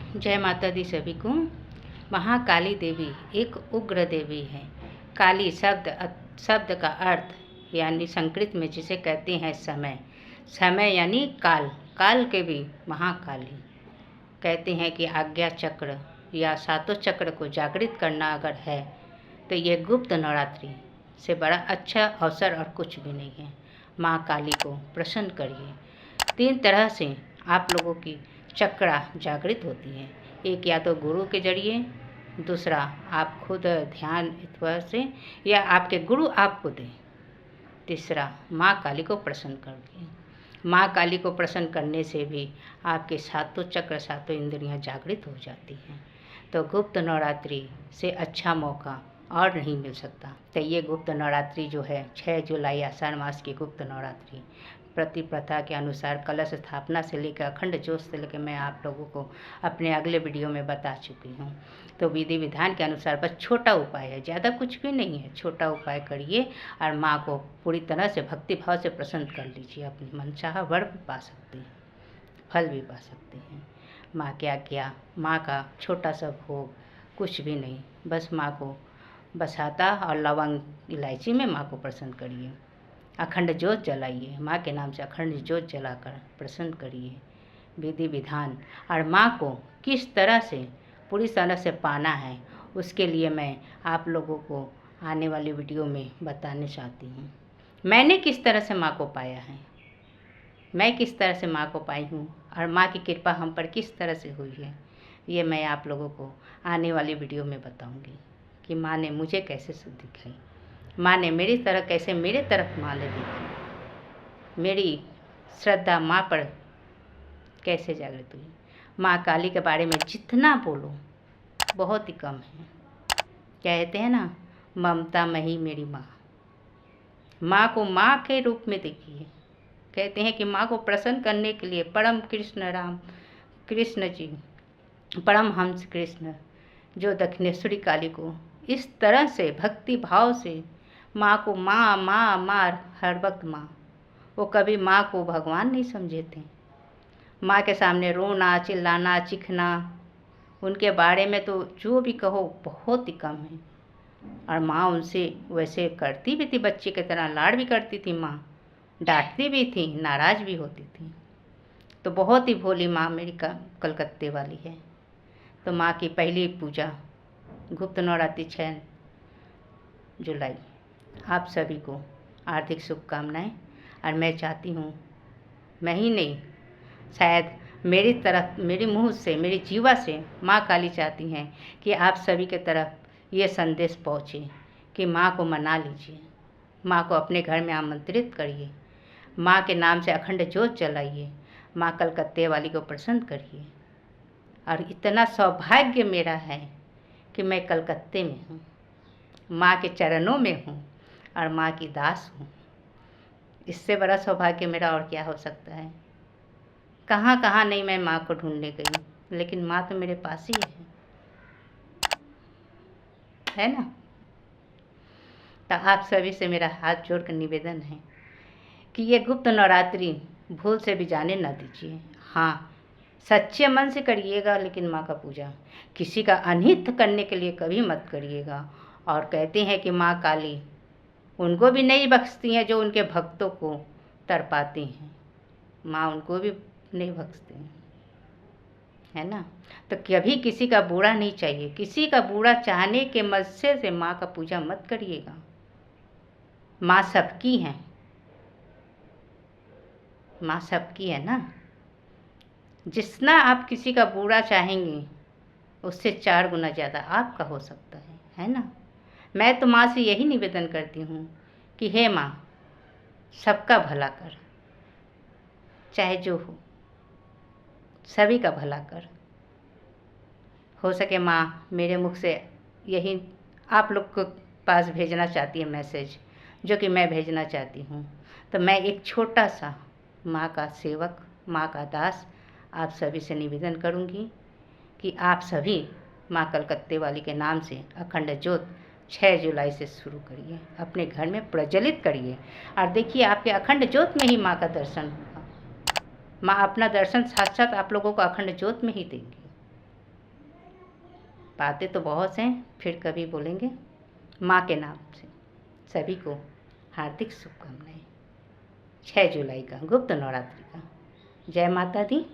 जय माता दी सभी को। महाकाली देवी एक उग्र देवी है। काली शब्द का अर्थ यानी संस्कृत में जिसे कहते हैं समय। समय यानी काल। काल के भी महाकाली कहते हैं कि आज्ञा चक्र या सातों चक्र को जागृत करना अगर है तो ये गुप्त नवरात्रि से बड़ा अच्छा अवसर और कुछ भी नहीं है। माँ काली को प्रसन्न करिए। 3 तरह से आप लोगों की चक्रा जागृत होती है। एक या तो गुरु के जरिए, दूसरा आप खुद ध्यान ईश्वर से या आपके गुरु आपको दें, तीसरा माँ काली को प्रसन्न करिए। माँ काली को प्रसन्न करने से भी आपके सातों चक्र सातों इंद्रियां जागृत हो जाती हैं। तो गुप्त नवरात्रि से अच्छा मौका और नहीं मिल सकता। तो ये गुप्त नवरात्रि जो है 6 जुलाई आषाढ़ मास की गुप्त नवरात्रि प्रति प्रथा के अनुसार कलश स्थापना से लेकर अखंड ज्योत से लेकर मैं आप लोगों को अपने अगले वीडियो में बता चुकी हूँ। तो विधि विधान के अनुसार बस छोटा उपाय है, ज़्यादा कुछ भी नहीं है। छोटा उपाय करिए और माँ को पूरी तरह से भक्ति भाव से प्रसन्न कर लीजिए। अपनी मनचाहा वर भी पा सकते हैं, फल भी पा सकते हैं। माँ क्या क्या, माँ का छोटा सा भोग कुछ भी नहीं, बस माँ को बसाता और लवंग इलायची में माँ को प्रसन्न करिए। अखंड ज्योत जलाइए, माँ के नाम से अखंड ज्योत जलाकर प्रसन्न करिए। विधि विधान और माँ को किस तरह से पूरी तरह से पाना है उसके लिए मैं आप लोगों को आने वाली वीडियो में बताने चाहती हूँ। मैंने किस तरह से माँ को पाया है, मैं किस तरह से माँ को पाई हूँ और माँ की कृपा हम पर किस तरह से हुई है, ये मैं आप लोगों को आने वाली वीडियो में बताऊँगी कि माँ ने मुझे कैसे सुख दिखाई, माँ ने मेरी तरह कैसे मेरे तरफ माँ ले दी, मेरी श्रद्धा माँ पर कैसे जागृत हुई। माँ काली के बारे में जितना बोलो बहुत ही कम है। कहते हैं ना, ममता मही मेरी माँ। माँ को माँ के रूप में देखिए। कहते हैं कि माँ को प्रसन्न करने के लिए परम कृष्ण राम कृष्ण जी, परम हंस कृष्ण जो दक्षिणेश्वरी काली को इस तरह से भक्ति भाव से माँ को माँ माँ माँ हर वक्त माँ, वो कभी माँ को भगवान नहीं समझे थे। माँ के सामने रोना चिल्लाना चीखना उनके बारे में तो जो भी कहो बहुत ही कम है। और माँ उनसे वैसे करती भी थी, बच्चे की तरह लाड़ भी करती थी माँ, डांटती भी थी, नाराज़ भी होती थी। तो बहुत ही भोली माँ मेरी कलकत्ते वाली है। तो माँ की पहली पूजा गुप्त नवरात्रि 6 जुलाई। आप सभी को आर्थिक शुभकामनाएं। और मैं चाहती हूँ, मैं ही नहीं शायद मेरी तरफ, मेरे मुँह से, मेरी जीवा से माँ काली चाहती हैं कि आप सभी के तरफ ये संदेश पहुँचे कि माँ को मना लीजिए, माँ को अपने घर में आमंत्रित करिए, माँ के नाम से अखंड ज्योत जलाइए, माँ कलकत्ते वाली को प्रसन्न करिए। और इतना सौभाग्य मेरा है कि मैं कलकत्ते में हूँ, माँ के चरणों में हूँ और माँ की दास हूँ। इससे बड़ा सौभाग्य मेरा और क्या हो सकता है। कहाँ कहाँ नहीं मैं माँ को ढूंढने गई, लेकिन माँ तो मेरे पास ही है ना। तो आप सभी से मेरा हाथ जोड़कर निवेदन है कि ये गुप्त नवरात्रि भूल से भी जाने न दीजिए। हाँ, सच्चे मन से करिएगा, लेकिन माँ का पूजा किसी का अनिष्ट करने के लिए कभी मत करिएगा। और कहते हैं कि माँ काली उनको भी नहीं बख्शती हैं जो उनके भक्तों को तड़पाती हैं, माँ उनको भी नहीं बख्शती हैं, है ना। तो कभी किसी का बुरा नहीं चाहिए, किसी का बुरा चाहने के मस्से से माँ का पूजा मत करिएगा। माँ सबकी है, माँ सबकी है ना। जितना आप किसी का बुरा चाहेंगे उससे 4 गुना ज़्यादा आपका हो सकता है ना। मैं तो माँ से यही निवेदन करती हूँ कि हे माँ, सबका भला कर, चाहे जो हो सभी का भला कर। हो सके माँ मेरे मुख से यही आप लोग को पास भेजना चाहती है मैसेज, जो कि मैं भेजना चाहती हूँ। तो मैं एक छोटा सा माँ का सेवक, माँ का दास आप सभी से निवेदन करूँगी कि आप सभी माँ कलकत्ते वाली के नाम से अखंड ज्योत 6 जुलाई से शुरू करिए, अपने घर में प्रज्वलित करिए। और देखिए आपके अखंड ज्योत में ही माँ का दर्शन होगा। माँ अपना दर्शन साक्षात आप लोगों को अखंड ज्योत में ही देंगी। बातें तो बहुत हैं, फिर कभी बोलेंगे। माँ के नाम से सभी को हार्दिक शुभकामनाएं। 6 जुलाई का गुप्त नवरात्रि का। जय माता दी।